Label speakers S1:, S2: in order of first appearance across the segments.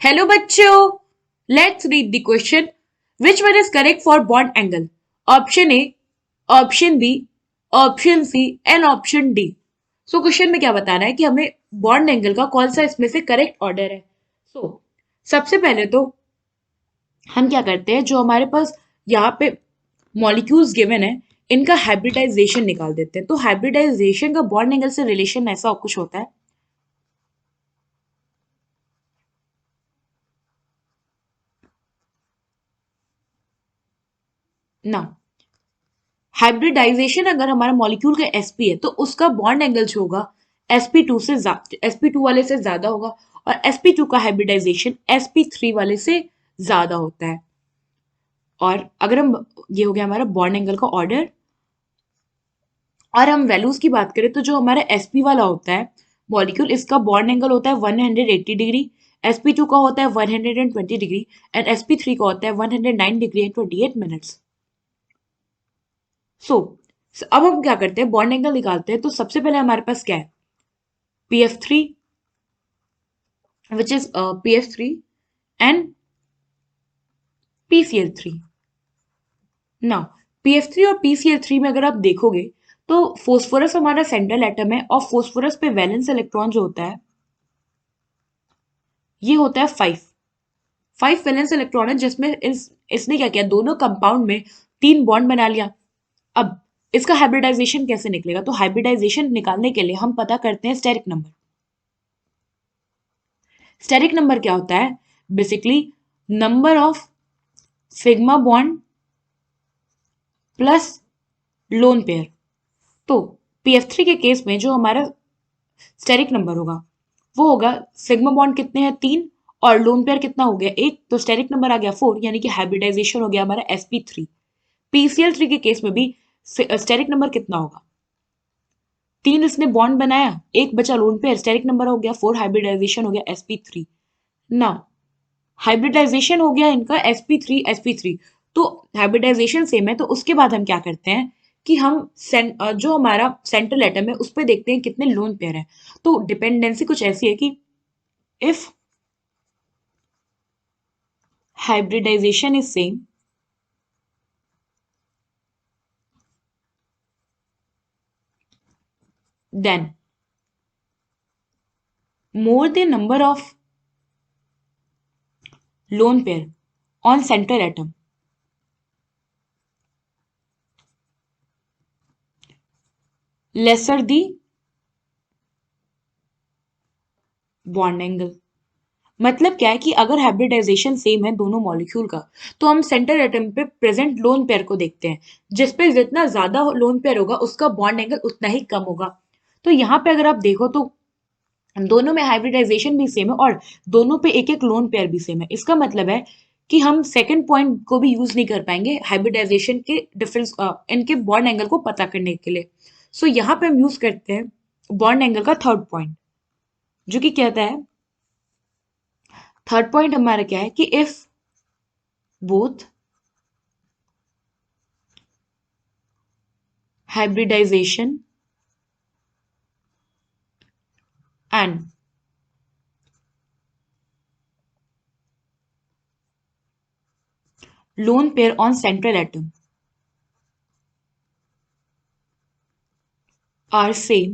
S1: Hello बच्चों, let's read the question. Which one is correct for bond angle? Option A, option B, option C and option D. So question में क्या बताना है कि हमें bond angle का कौन सा इसमें से करेक्ट ऑर्डर है. सो सबसे पहले तो हम क्या करते हैं, जो हमारे पास यहाँ पे मॉलिक्यूल्स गिवन है इनका हाइब्रिडाइजेशन निकाल देते हैं. तो हाइब्रिडाइजेशन का बॉन्ड एंगल से रिलेशन ऐसा कुछ होता है. ना, हाइब्रिडाइजेशन अगर हमारा मॉलिक्यूल का sp है तो उसका बॉन्ड एंगल जो होगा sp2 से sp2 वाले से ज्यादा होगा, और sp2 का हाइब्रिडाइजेशन sp3 वाले से ज्यादा होता है. और अगर हम, ये हो गया हमारा बॉन्ड एंगल का ऑर्डर. और हम वैल्यूज की बात करें तो जो हमारा sp वाला होता है मॉलिक्यूल, इसका बॉन्ड एंगल होता है 180 डिग्री, sp2 का होता है 120 डिग्री एंड sp3 का होता है 109 डिग्री एंड 28 मिनट्स. सो अब हम क्या करते हैं, बॉन्ड एंगल निकालते हैं. तो सबसे पहले हमारे पास क्या है, PF3, which is PF3 and PCl3. Now PF3 और PCl3 में अगर आप देखोगे तो फोस्फोरस हमारा सेंट्रल एटम है, और फोस्फोरस पे वैलेंस इलेक्ट्रॉन जो होता है ये होता है 5 वैलेंस इलेक्ट्रॉन है, जिसमें इसने क्या किया, दोनों कंपाउंड में 3 बॉन्ड बना लिया. अब इसका हाइब्रिडाइजेशन कैसे निकलेगा, तो हाइब्रिडाइजेशन निकालने के लिए हम पता करते हैं स्टेरिक नंबर. स्टेरिक नंबर क्या होता है, basically number of sigma bond plus lone pair. तो PF3 के केस में जो हमारा स्टेरिक नंबर होगा वो होगा, सिग्मा बॉन्ड कितने हैं 3, और लोन पेयर कितना हो गया 1, तो स्टेरिक नंबर आ गया 4, यानी कि हाइब्रिडाइजेशन हो गया हमारा sp3. PCl3 के केस में भी स्टेरिक नंबर कितना होगा, 3 इसने बॉन्ड बनाया, 1 बचा लोन पेयर, स्टेरिक नंबर हो गया 4, हाइब्रिडाइजेशन हो गया sp3. नाउ हाइब्रिडाइजेशन हो गया इनका sp3. तो हाइब्रिडाइजेशन सेम है, तो उसके बाद हम क्या करते हैं कि हम जो हमारा सेंट्रल एटम है उस पर देखते हैं कितने लोन पेयर है. तो डिपेंडेंसी कुछ ऐसी है कि if hybridization is same, then more the number of lone pair on central atom, lesser the bond angle. मतलब क्या है कि अगर हाइब्रिडाइजेशन सेम है दोनों मॉलिक्यूल का, तो हम सेंटर एटम पे प्रेजेंट लोन पेयर को देखते हैं, जिसपे जितना ज्यादा लोन पेयर होगा उसका बॉन्ड एंगल उतना ही कम होगा. तो यहाँ पे अगर आप देखो तो दोनों में हाइब्रिडाइजेशन भी सेम है और दोनों पे एक एक लोन पेयर भी सेम है. इसका मतलब है कि हम सेकंड पॉइंट को भी यूज नहीं कर पाएंगे हाइब्रिडाइजेशन के डिफरेंस, इनके बॉन्ड एंगल को पता करने के लिए. सो यहाँ पे हम यूज करते हैं बॉन्ड एंगल का थर्ड पॉइंट, जो कि कहता है, थर्ड पॉइंट हमारा क्या है कि if both hybridization and lone pair on central atom are same,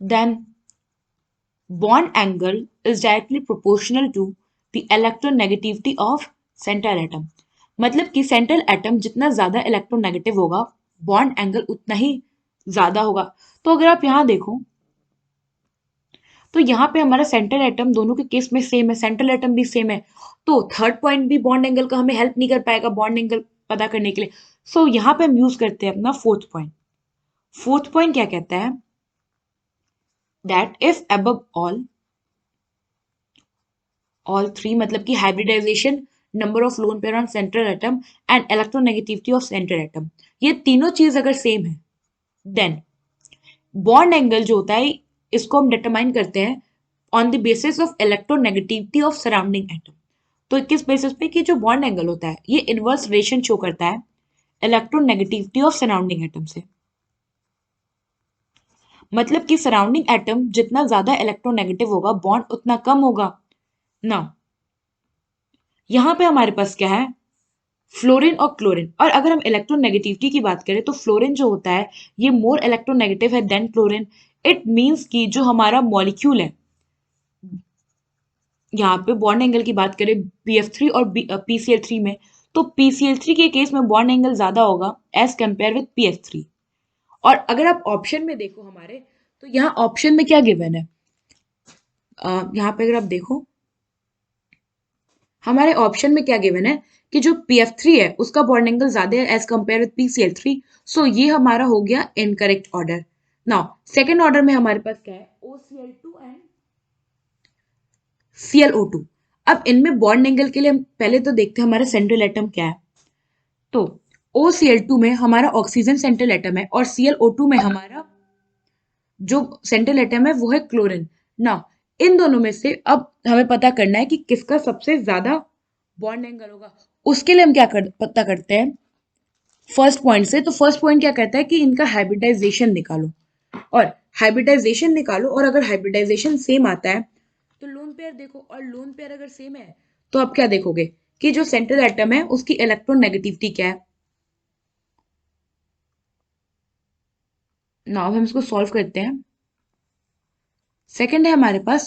S1: then bond angle is directly proportional to the electronegativity of central atom. मतलब कि सेंट्रल एटम जितना ज्यादा इलेक्ट्रोनेगेटिव होगा बॉन्ड एंगल उतना ही ज्यादा होगा. तो अगर आप यहां देखो तो यहाँ पे हमारा सेंट्रल एटम दोनों के केस में सेम है, सेंट्रल एटम भी सेम है, तो थर्ड पॉइंट भी बॉन्ड एंगल का हमें हेल्प नहीं कर पाएगा बॉन्ड एंगल पता करने के लिए. सो यहाँ पे हम यूज करते हैं अपना फोर्थ पॉइंट. फोर्थ पॉइंट क्या कहता है, that if above all three, मतलब कि hybridization, number of lone pair on central atom and electronegativity of central atom, ये तीनों चीज अगर सेम है, देन बॉन्ड एंगल जो होता है इसको हम डिटरमाइन करते हैं on the basis of electronegativity of surrounding atom. तो किस बेसिस पे, कि जो बॉन्ड एंगल होता है ये इनवर्स रिलेशन शो करता है इलेक्ट्रोनेगेटिविटी ऑफ सराउंडिंग एटम से. मतलब कि सराउंडिंग एटम जितना ज्यादा इलेक्ट्रोनेगेटिव होगा बॉन्ड उतना कम होगा ना। यहाँ पे हमारे पास क्या है, फ्लोरीन और क्लोरीन। और अगर हम इलेक्ट्रोनेगेटिविटी की बात करें तो फ्लोरीन जो होता है ये मोर इलेक्ट्रोनेगेटिव है देन क्लोरीन। इट मीन्स कि जो हमारा मॉलिक्यूल है, यहाँ पे बॉन्ड एंगल की बात करें BF3 और PCl3 में, तो PCl3 के केस में बॉन्ड एंगल ज्यादा होगा एज कंपेयर विद PF3। और अगर आप ऑप्शन में देखो हमारे, तो यहाँ ऑप्शन में क्या गिवन है, यहाँ पे अगर आप देखो हमारे ऑप्शन में क्या गिवन है कि जो PF3 है उसका बॉन्ड एंगल ज्यादा है एज कंपेयर विद PCl3। सो ये हमारा हो गया incorrect order. Now second order में हमारे पास क्या है, OCl2 एंड ClO2। अब इनमें बॉन्ड एंगल के लिए हम पहले तो देखते हैं हमारा सेंट्रल एटम क्या है। तो OCl2 में हमारा ऑक्सीजन सेंट्रल एटम है और ClO2 में हमारा जो सेंट्रल एटम है वो है क्लोरीन। ना इन दोनों में से अब हमें पता करना है कि किसका सबसे ज्यादा बॉन्ड एंगल होगा। उसके लिए हम पता करते हैं फर्स्ट पॉइंट से। तो फर्स्ट पॉइंट क्या कहता है कि इनका हाइब्रिडाइजेशन निकालो, और हाइब्रिडाइजेशन निकालो, और अगर हाइब्रिडाइजेशन सेम आता है तो लोन पेयर देखो, और लोन पेयर अगर सेम है तो आप क्या देखोगे कि जो सेंट्रल एटम है उसकी इलेक्ट्रोनेगेटिविटी क्या है। नाउ हम इसको सॉल्व करते हैं। सेकंड है हमारे पास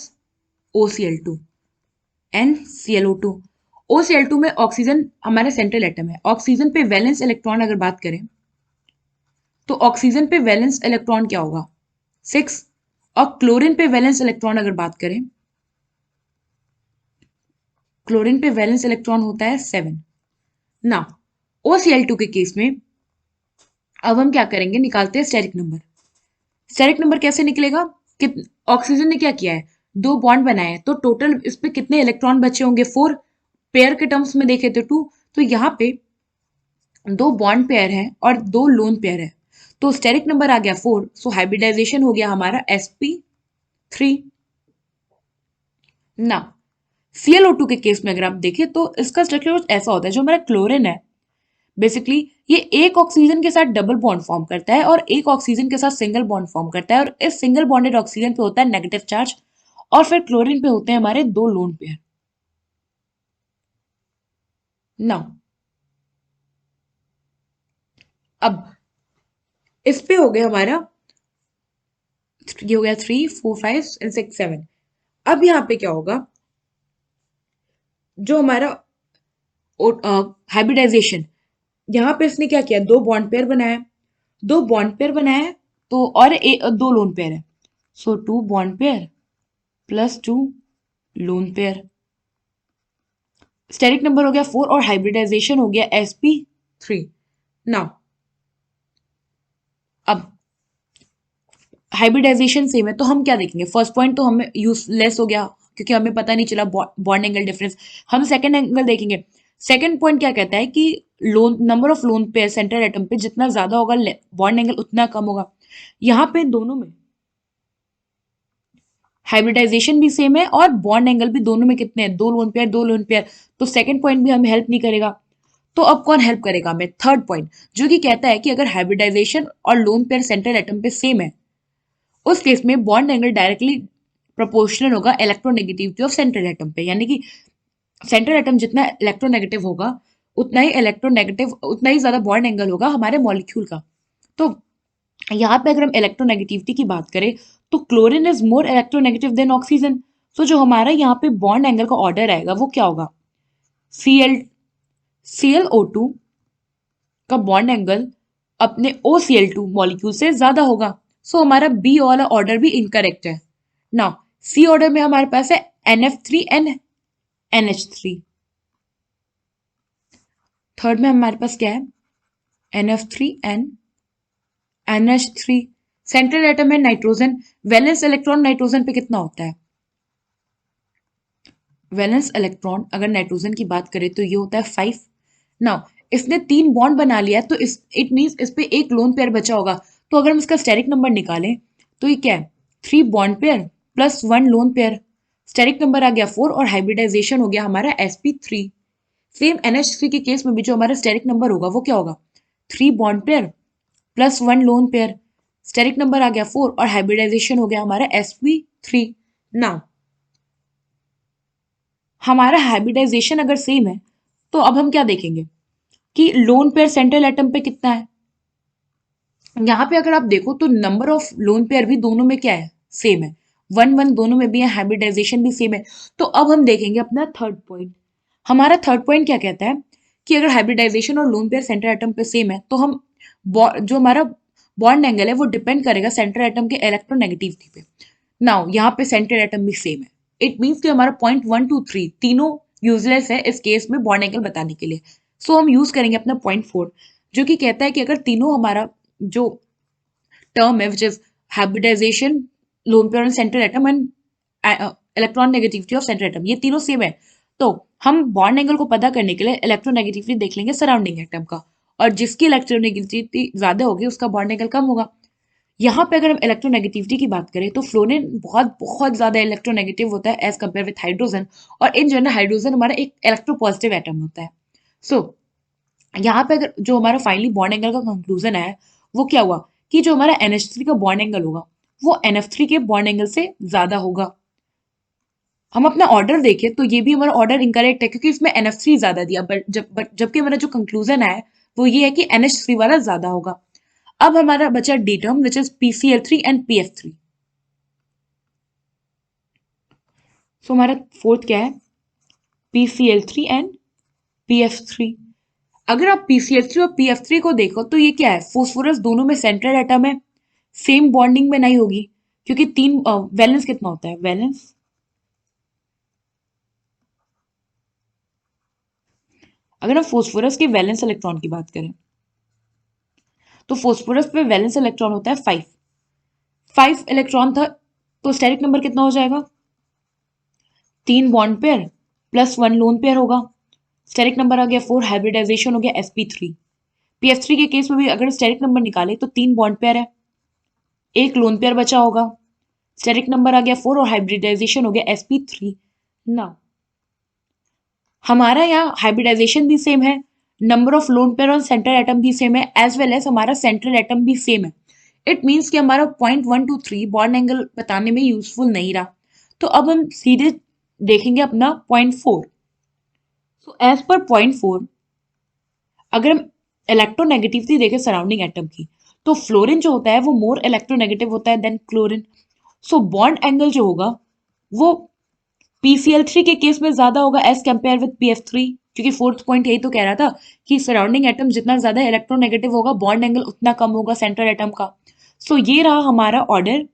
S1: OCl2 एंड ClO2। OCl2 में ऑक्सीजन हमारा सेंट्रल एटम है, ऑक्सीजन पे वैलेंस इलेक्ट्रॉन अगर बात करें तो ऑक्सीजन पे वैलेंस इलेक्ट्रॉन क्या होगा, 6। और क्लोरीन पे वैलेंस इलेक्ट्रॉन अगर बात करें, क्लोरीन पे वैलेंस इलेक्ट्रॉन होता है 7। ना OCl2 के केस में अब हम क्या करेंगे, निकालते हैं स्टेरिक नंबर। स्टेरिक नंबर कैसे निकलेगा कि ऑक्सीजन ने क्या किया है, दो बॉन्ड बनाए हैं, तो टोटल इस पे कितने इलेक्ट्रॉन बचे होंगे, 4। पेयर के टर्म्स में देखे तो 2। तो यहाँ पे दो बॉन्ड पेयर हैं और दो लोन पेयर है, तो स्टेरिक नंबर आ गया 4। सो हाइब्रिडाइजेशन हो गया हमारा sp3। ना ClO2 के केस में अगर आप देखें तो इसका स्ट्रक्चर कुछ ऐसा होता है, जो हमारा क्लोरीन है बेसिकली ये एक ऑक्सीजन के साथ डबल बॉन्ड फॉर्म करता है और एक ऑक्सीजन के साथ सिंगल बॉन्ड फॉर्म करता है, और इस सिंगल बॉन्डेड ऑक्सीजन पे होता है नेगेटिव चार्ज, और फिर क्लोरीन पे होते हैं हमारे दो लोन पेयर। नाउ अब इस पे हो गया हमारा, ये हो गया 3 4 5 एंड 6 7। अब यहाँ पे क्या होगा, जो हमारा हाइब्रिडाइजेशन, यहाँ पे इसने क्या किया, दो बॉन्ड पेयर बनाया, दो बॉन्ड पेयर बनाया, तो और दो लोन पेयर है, so 2 bond pair plus 2 lone pair. Steric number हो गया 4 और हाइब्रिडाइजेशन हो गया sp3। नाउ अब हाइब्रिडाइजेशन सेम है तो हम क्या देखेंगे, फर्स्ट पॉइंट तो हमें यूजलेस हो गया क्योंकि हमें पता नहीं चला बॉन्ड एंगल डिफरेंस। हम सेकंड एंगल देखेंगे। सेकंड पॉइंट क्या कहता है कि loan number of lone pair central atom पे जितना ज्यादा होगा बॉन्ड एंगल उतना कम होगा। यहाँ पे दोनों में हाइब्रिडाइजेशन भी सेम है और बॉन्ड एंगल भी दोनों में कितने हैं, दो लोन पेयर दो लोन पेयर, तो सेकंड पॉइंट भी हमें हेल्प नहीं करेगा। तो अब कौन हेल्प करेगा हमें, थर्ड पॉइंट, जो कि कहता है कि अगर हाइब्रिडाइजेशन और लोन पेयर सेंट्रल एटम पे सेम है उस केस में बॉन्ड एंगल डायरेक्टली प्रोपोर्शनल होगा इलेक्ट्रोनेगेटिविटी ऑफ सेंट्रल एटम पे, यानी कि सेंट्रल एटम जितना इलेक्ट्रोनेगेटिव होगा उतना ही ज्यादा बॉन्ड एंगल होगा हमारे मॉलिक्यूल का। तो यहाँ पे अगर हम इलेक्ट्रोनेगेटिविटी की बात करें तो chlorine is more electronegative than oxygen. So जो हमारा यहाँ पे बॉन्ड एंगल का ऑर्डर आएगा वो क्या होगा, Cl ClO2 का बॉन्ड एंगल अपने OCl2 मॉलिक्यूल से ज्यादा होगा। सो हमारा बी वाला ऑर्डर भी इनकरेक्ट है। नाउ सी ऑर्डर में हमारे पास है NF3 एंड NH3। थर्ड में हमारे पास क्या है, NF3 and NH3। Central atom है नाइट्रोजन, वैलेंस इलेक्ट्रॉन नाइट्रोजन पे कितना होता है, वैलेंस इलेक्ट्रॉन अगर नाइट्रोजन की बात करें तो ये होता है 5। नाउ इसने 3 बॉन्ड बना लिया है तो इस इट मींस इस पे एक लोन पेयर बचा होगा, तो अगर हम इसका स्टेरिक नंबर निकालें तो ये क्या है, 3 bond pair plus 1 lone pair. Steric number आ गया 4 और हाइब्रिडाइजेशन हो गया हमारा sp3। सेम NH3 के केस में भी जो हमारा स्टेरिक नंबर होगा वो क्या होगा, 3 bond pair plus 1 lone pair. Steric number आ गया 4 और हाइब्रिडाइजेशन हो गया हमारा sp3। नाउ हमारा हाइब्रिडाइजेशन अगर सेम है तो अब हम क्या देखेंगे कि लोन पेयर सेंट्रल एटम पे कितना है। यहाँ पे अगर आप देखो तो नंबर ऑफ लोन पेयर भी दोनों में क्या है, सेम है, 1 1 दोनों में भी है, हाइब्रिडाइजेशन भी सेम है। तो अब हम देखेंगे अपना थर्ड पॉइंट। हमारा थर्ड पॉइंट क्या कहता है कि अगर हाइब्रिडाइजेशन और लोन पेयर सेंट्रल एटम पे सेम है तो हम जो हमारा बॉन्ड एंगल है वो डिपेंड करेगा सेंट्रल एटम के इलेक्ट्रोनेगेटिविटी पे। नाउ यहाँ पे सेंट्रल एटम भी सेम है, इट मीन्स कि हमारा पॉइंट 1 2 3 तीनों यूजलेस है इस केस में बॉन्ड एंगल बताने के लिए। सो हम यूज करेंगे अपना पॉइंट 4 जो कि कहता है कि अगर तीनों हमारा जो टर्म है which is hybridization, lone pair and central atom and electron negativity of central atom, ये तीनों सेम है तो हम बॉन्ड एंगल को पता करने के लिए इलेक्ट्रोनेगेटिविटी देख लेंगे सराउंडिंग एटम का, और जिसकी इलेक्ट्रोनेगेटिविटी ज्यादा होगी उसका बॉन्ड एंगल कम होगा। यहाँ पे अगर हम इलेक्ट्रोनेगेटिविटी की बात करें तो फ्लोरीन बहुत बहुत ज्यादा इलेक्ट्रोनेगेटिव होता है एज कम्पेयर विथ हाइड्रोजन, और इन जनरल हाइड्रोजन हमारा एक इलेक्ट्रोपॉजिटिव एटम होता है। सो यहाँ पे अगर जो हमारा फाइनली बॉन्ड एंगल का कंक्लूजन है वो क्या हुआ कि जो हमारा NH3 का बॉन्ड एंगल होगा वो NF3 के बॉन्ड एंगल से ज्यादा होगा। हम अपना ऑर्डर देखें तो ये भी हमारा ऑर्डर इनकरेक्ट है क्योंकि इसमें NF3 ज्यादा दिया, जबकि हमारा जो कंक्लूजन है वो ये है कि NH3 वाला ज्यादा होगा। अब हमारा बचा D term which is PCl3 and PF3। सो हमारा फोर्थ क्या है, PCl3 एंड PF3। अगर आप PCl3 और PF3 को देखो तो ये क्या है, फोस्फोरस दोनों में सेंट्रल एटम है, सेम बॉन्डिंग में नहीं होगी क्योंकि तीन वैलेंस कितना होता है, वैलेंस अगर हम फोस्फोरस के वैलेंस इलेक्ट्रॉन की बात करें तो फोस्फोरस पे वैलेंस इलेक्ट्रॉन होता है 5। 5 इलेक्ट्रॉन था तो स्टेरिक नंबर कितना हो जाएगा, 3 bond pair plus 1 lone pair होगा। स्टेरिक नंबर आ गया 4, हाइब्रिडाइजेशन हो गया sp3। PF3 के केस में भी अगर स्टेरिक नंबर निकाले तो 3 बॉन्ड पेयर है, एक लोन पेयर बचा होगा। स्टेरिक नंबर आ गया 4 और हाइब्रिडाइजेशन हो गया sp3। ना हमारा यहाँ हाइब्रिडाइजेशन भी सेम है, नंबर ऑफ लोन पेयर और सेंट्रल एटम भी सेम है, एज वेल एज हमारा सेंट्रल एटम भी सेम है। इट मीन्स कि हमारा पॉइंट 1 2 3 बॉन्ड एंगल बताने में यूजफुल नहीं रहा। तो अब हम सीधे देखेंगे अपना point 4। So as per point 4 अगर हम इलेक्ट्रोनेगेटिविटी देखें सराउंडिंग एटम की तो फ्लोरीन जो होता है वो मोर इलेक्ट्रोनेगेटिव होता है then chlorine. So bond angle जो होगा वो PCl3 के केस में ज्यादा होगा एज कंपेयर विद PF3, क्योंकि फोर्थ पॉइंट यही तो कह रहा था कि सराउंडिंग एटम जितना ज्यादा इलेक्ट्रोनेगेटिव होगा बॉन्ड एंगल उतना कम होगा सेंट्रल एटम का। सो ये रहा हमारा order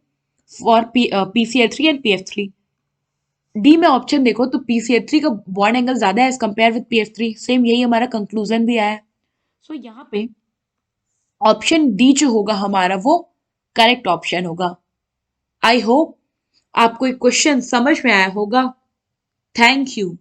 S1: for PCl3 and PF3। D में ऑप्शन देखो तो PCl3 का बॉन्ड एंगल ज्यादा है as compare with PF3, same यही हमारा कंक्लूजन भी आया है। सो यहाँ पे ऑप्शन डी जो होगा हमारा वो करेक्ट ऑप्शन होगा। आई होप आपको एक क्वेश्चन समझ में आया होगा। Thank you.